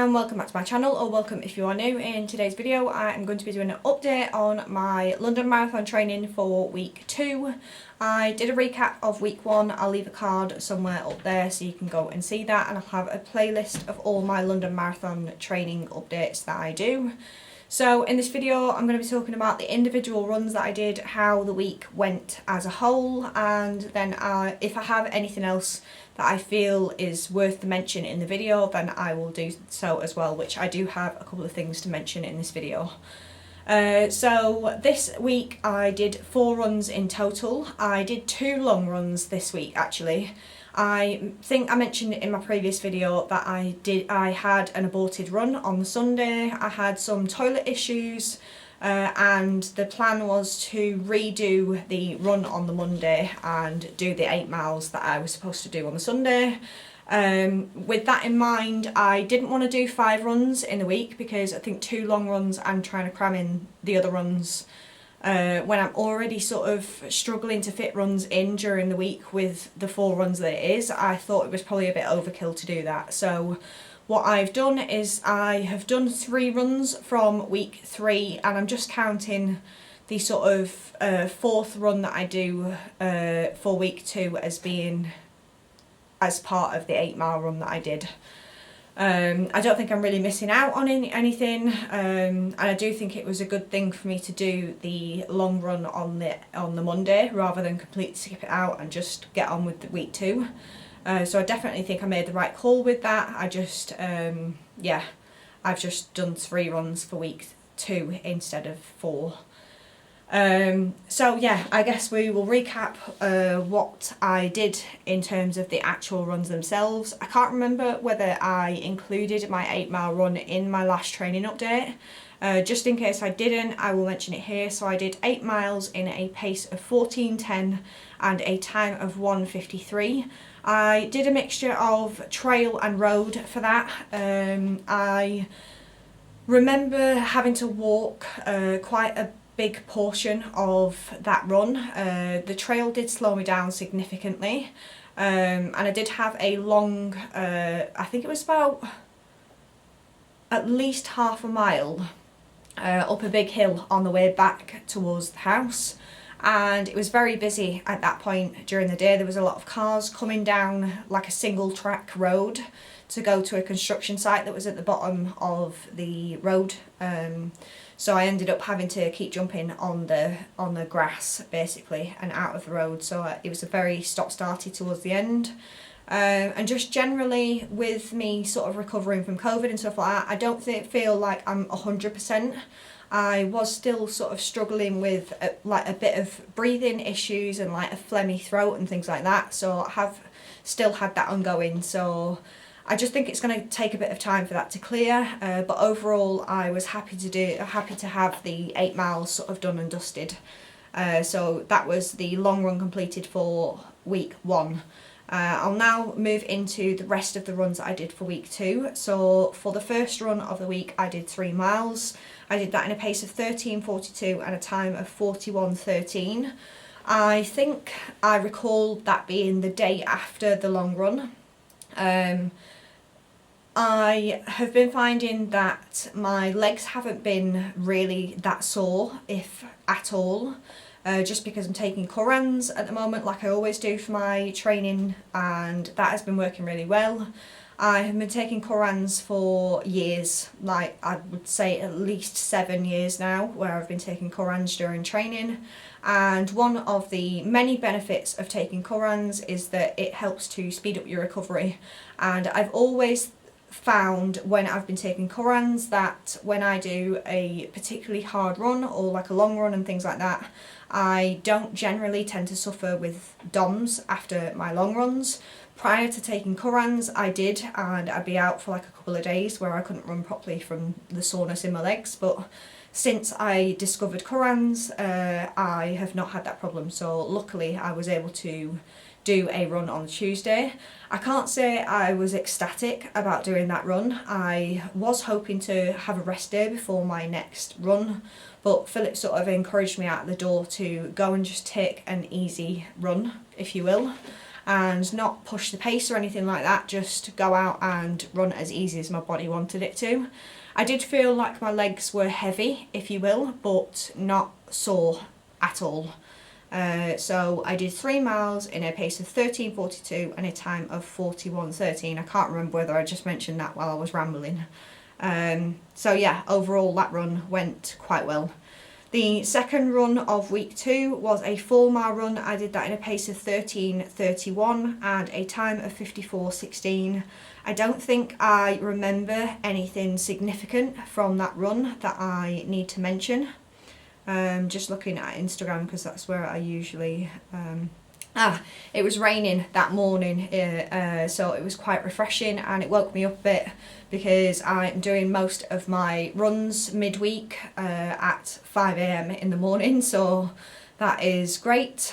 and welcome back to my channel, or welcome if you are new. In today's video I am going to be doing an update on my London Marathon training for week 2. I did a recap of week 1, I'll leave a card somewhere up there so you can go and see that, and I'll have a playlist of all my London Marathon training updates that I do. So in this video I'm going to be talking about the individual runs that I did, how the week went as a whole, and then if I have anything else that I feel is worth the mention in the video, then I will do so as well, which I do have a couple of things to mention in this video. So this week I did 4 runs in total. I did 2 long runs this week actually. I think I mentioned in my previous video that I had an aborted run on the Sunday. I had some toilet issues and the plan was to redo the run on the Monday and do the 8 miles that I was supposed to do on the Sunday. With that in mind, I didn't want to do 5 runs in a week because I think 2 long runs and trying to cram in the other runs when I'm already sort of struggling to fit runs in during the week with the 4 runs that it is, I thought it was probably a bit overkill to do that. So what I've done is I have done 3 runs from week 3, and I'm just counting the sort of 4th run that I do for week 2 as being as part of the 8-mile run that I did. I don't think I'm really missing out on anything, and I do think it was a good thing for me to do the long run on the Monday rather than completely skip it out and just get on with the week 2. So I definitely think I made the right call with that. I just yeah, I've just done 3 runs for week 2 instead of 4. So yeah, I guess we will recap what I did in terms of the actual runs themselves. I can't remember whether I included my 8-mile run in my last training update. Just in case I didn't, I will mention it here. So I did 8 miles in a pace of 14:10 and a time of 1:53. I did a mixture of trail and road for that. I remember having to walk quite a big portion of that run. The trail did slow me down significantly, and I did have a long, I think it was about at least half a mile up a big hill on the way back towards the house, and it was very busy at that point during the day. There was a lot of cars coming down like a single track road to go to a construction site that was at the bottom of the road. So I ended up having to keep jumping on the grass basically and out of the road, so it was a very stop-starty towards the end. And just generally with me sort of recovering from COVID and stuff like that, I don't feel like I'm 100%. I was still sort of struggling with like a bit of breathing issues and like a phlegmy throat and things like that, so I have still had that ongoing. So I just think it's going to take a bit of time for that to clear, but overall I was happy to have the 8 miles sort of done and dusted. So that was the long run completed for week 1. I'll now move into the rest of the runs that I did for week 2. So for the first run of the week I did 3 miles. I did that in a pace of 13:42 and a time of 41:13. I think I recall that being the day after the long run. I have been finding that my legs haven't been really that sore, if at all, just because I'm taking Crohn's at the moment like I always do for my training, and that has been working really well. I have been taking Crohn's for years, like I would say at least 7 years now, where I've been taking Crohn's during training, and one of the many benefits of taking Crohn's is that it helps to speed up your recovery. And I've always found when I've been taking Crohn's that when I do a particularly hard run or like a long run and things like that, I don't generally tend to suffer with DOMS after my long runs. Prior to taking Crohn's I did, and I'd be out for like a couple of days where I couldn't run properly from the soreness in my legs, but since I discovered Crohn's I have not had that problem, so luckily I was able to do a run on Tuesday. I can't say I was ecstatic about doing that run. I was hoping to have a rest day before my next run, but Philip sort of encouraged me out the door to go and just take an easy run, if you will. and not push the pace or anything like that, just go out and run as easy as my body wanted it to. I did feel like my legs were heavy, if you will, but not sore at all. So I did 3 miles in a pace of 13:42 and a time of 41:13. I can't remember whether I just mentioned that while I was rambling. So yeah, overall that run went quite well. The second run of week 2 was a 4 mile run. I did that in a pace of 13:31 and a time of 54:16. I don't think I remember anything significant from that run that I need to mention. Just looking at Instagram because that's where I usually... it was raining that morning, so it was quite refreshing and it woke me up a bit because I'm doing most of my runs midweek at 5 AM in the morning, so that is great.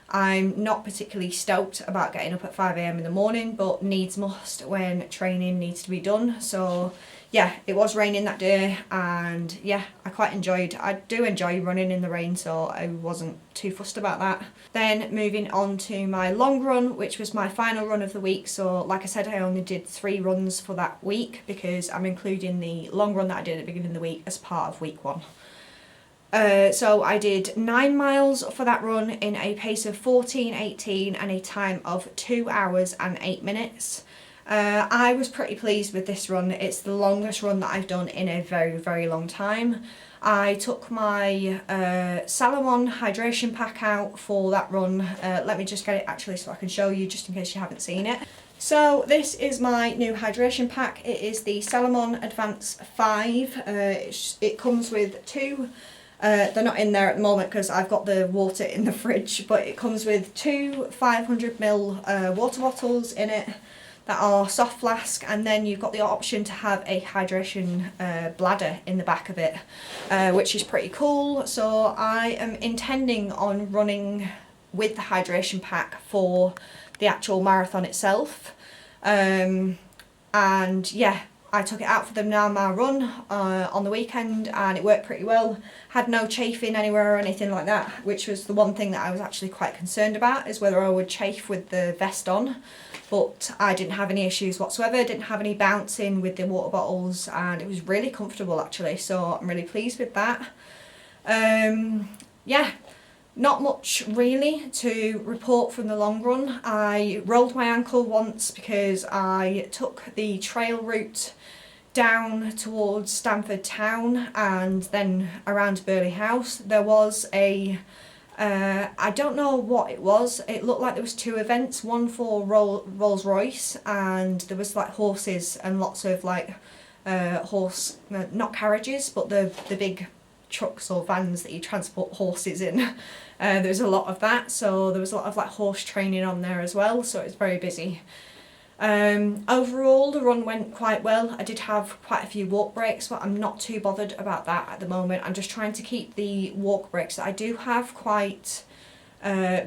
I'm not particularly stoked about getting up at 5 AM in the morning, but needs must when training needs to be done. So yeah, it was raining that day, and yeah, I do enjoy running in the rain, so I wasn't too fussed about that. Then moving on to my long run, which was my final run of the week. So like I said, I only did 3 runs for that week because I'm including the long run that I did at the beginning of the week as part of week 1. So I did 9 miles for that run in a pace of 14:18 and a time of 2 hours and 8 minutes. I was pretty pleased with this run. It's the longest run that I've done in a very, very long time. I took my Salomon hydration pack out for that run. Let me just get it actually so I can show you, just in case you haven't seen it. So this is my new hydration pack. It is the Salomon Advance 5. It comes with 2... they're not in there at the moment because I've got the water in the fridge, but it comes with 2 500ml water bottles in it that are soft flask, and then you've got the option to have a hydration bladder in the back of it, which is pretty cool. So I am intending on running with the hydration pack for the actual marathon itself, and yeah, I took it out for the 9 mile run on the weekend and it worked pretty well. Had no chafing anywhere or anything like that, which was the one thing that I was actually quite concerned about, is whether I would chafe with the vest on. But I didn't have any issues whatsoever, didn't have any bouncing with the water bottles, and it was really comfortable actually, so I'm really pleased with that. Yeah, not much really to report from the long run. I rolled my ankle once because I took the trail route down towards Stamford town and then around Burley House. There was a I don't know what it was. It looked like there was 2 events, one for Rolls Royce, and there was like horses and lots of like not carriages, but the big trucks or vans that you transport horses in. There was a lot of that, so there was a lot of like horse training on there as well, so it was very busy. Overall the run went quite well. I did have quite a few walk breaks, but I'm not too bothered about that at the moment. I'm just trying to keep the walk breaks that I do have quite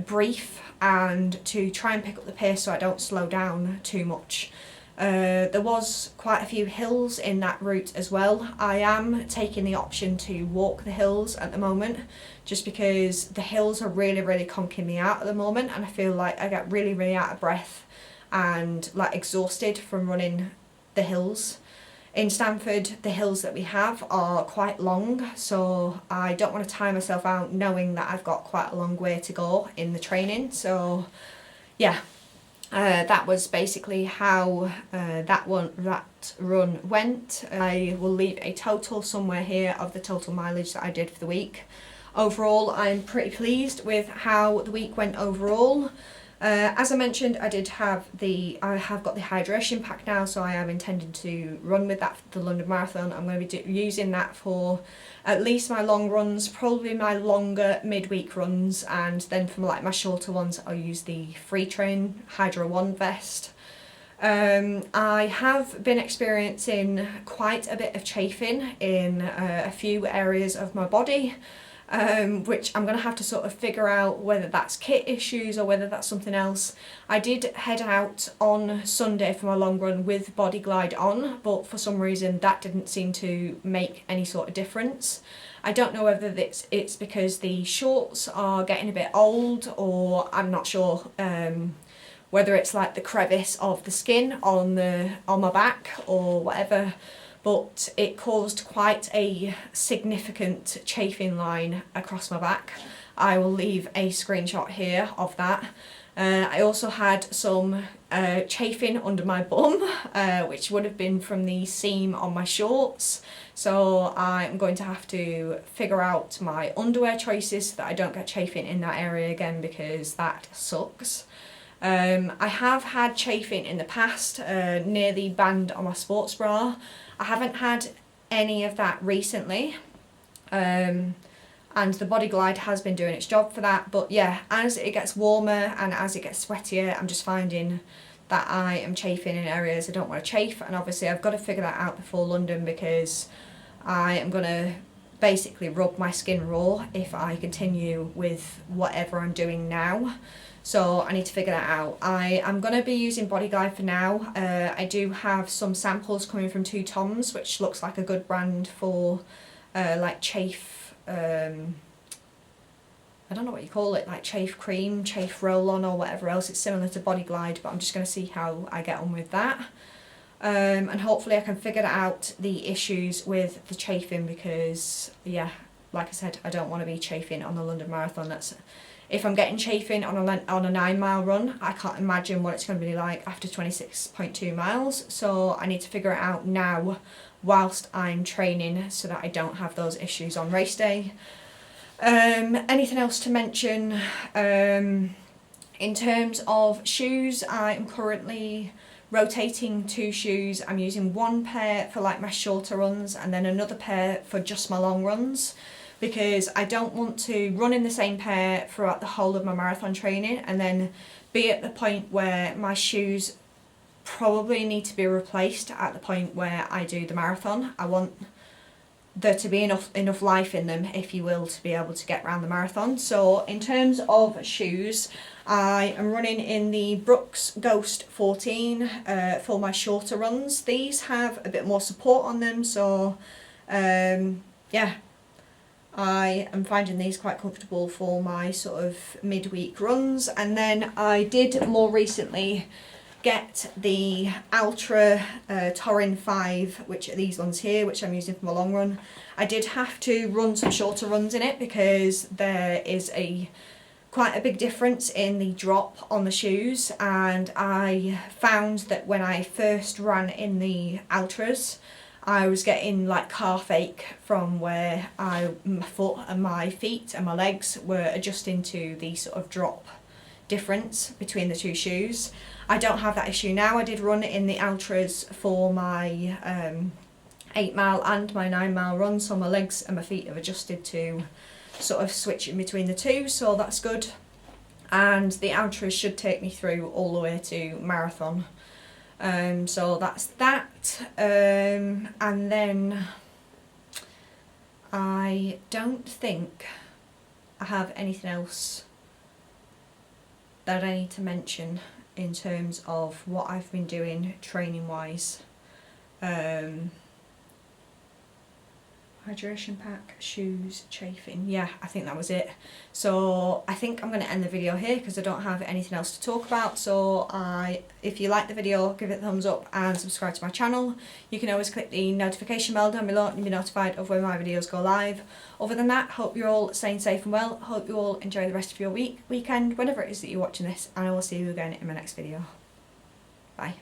brief, and to try and pick up the pace so I don't slow down too much. There was quite a few hills in that route as well. I am taking the option to walk the hills at the moment, just because the hills are really, really conking me out at the moment, and I feel like I get really, really out of breath and like exhausted from running the hills. In Stamford, the hills that we have are quite long, so I don't want to tire myself out knowing that I've got quite a long way to go in the training. So yeah, that was basically how that run went. I will leave a total somewhere here of the total mileage that I did for the week. Overall, I'm pretty pleased with how the week went overall. As I mentioned, I have got the hydration pack now, so I am intending to run with that for the London Marathon. I'm going to be using that for at least my long runs, probably my longer midweek runs, and then for like my shorter ones I'll use the Free Train Hydro 1 vest. I have been experiencing quite a bit of chafing in a few areas of my body, which I'm going to have to sort of figure out whether that's kit issues or whether that's something else. I did head out on Sunday for my long run with Body Glide on, but for some reason that didn't seem to make any sort of difference. I don't know whether it's because the shorts are getting a bit old, or I'm not sure whether it's like the crevice of the skin on my back or whatever, but it caused quite a significant chafing line across my back. I will leave a screenshot here of that. I also had some chafing under my bum, which would have been from the seam on my shorts. So I'm going to have to figure out my underwear choices so that I don't get chafing in that area again, because that sucks. I have had chafing in the past near the band on my sports bra. I haven't had any of that recently. And the Body Glide has been doing its job for that. But yeah, as it gets warmer and as it gets sweatier, I'm just finding that I am chafing in areas I don't want to chafe. And obviously I've got to figure that out before London, because I am going to basically rub my skin raw if I continue with whatever I'm doing now. So I need to figure that out. I'm going to be using Body Glide for now. I do have some samples coming from Two Toms, which looks like a good brand for like chafe. I don't know what you call it, like chafe cream, chafe roll-on or whatever else. It's similar to Body Glide, but I'm just going to see how I get on with that. And hopefully I can figure out the issues with the chafing, because yeah, like I said, I don't want to be chafing on the London Marathon. If I'm getting chafing on a 9 mile run, I can't imagine what it's going to be like after 26.2 miles. So I need to figure it out now whilst I'm training, so that I don't have those issues on race day. Anything else to mention? In terms of shoes, I'm currently rotating 2 shoes. I'm using one pair for like my shorter runs and then another pair for just my long runs, because I don't want to run in the same pair throughout the whole of my marathon training and then be at the point where my shoes probably need to be replaced at the point where I do the marathon. I want there to be enough life in them, if you will, to be able to get around the marathon. So in terms of shoes, I am running in the Brooks Ghost 14 for my shorter runs. These have a bit more support on them, so yeah, I am finding these quite comfortable for my sort of midweek runs. And then I did more recently get the Ultra Torin 5, which are these ones here, which I'm using for my long run. I did have to run some shorter runs in it, because there is quite a big difference in the drop on the shoes, and I found that when I first ran in the Ultras, I was getting like calf ache from where my foot and my feet and my legs were adjusting to the sort of drop difference between the 2 shoes. I don't have that issue now. I did run in the Ultras for my 8 mile and my 9 mile run, so my legs and my feet have adjusted to sort of switching between the 2, so that's good. And the Ultras should take me through all the way to marathon. So that's that. And then I don't think I have anything else that I need to mention in terms of what I've been doing training wise. Hydration pack, shoes, chafing. Yeah, I think that was it. So I think I'm going to end the video here, because I don't have anything else to talk about. So if you like the video, give it a thumbs up and subscribe to my channel. You can always click the notification bell down below and be notified of when my videos go live. Other than that, hope you're all staying safe and well. Hope you all enjoy the rest of your weekend, whenever it is that you're watching this, and I will see you again in my next video. Bye.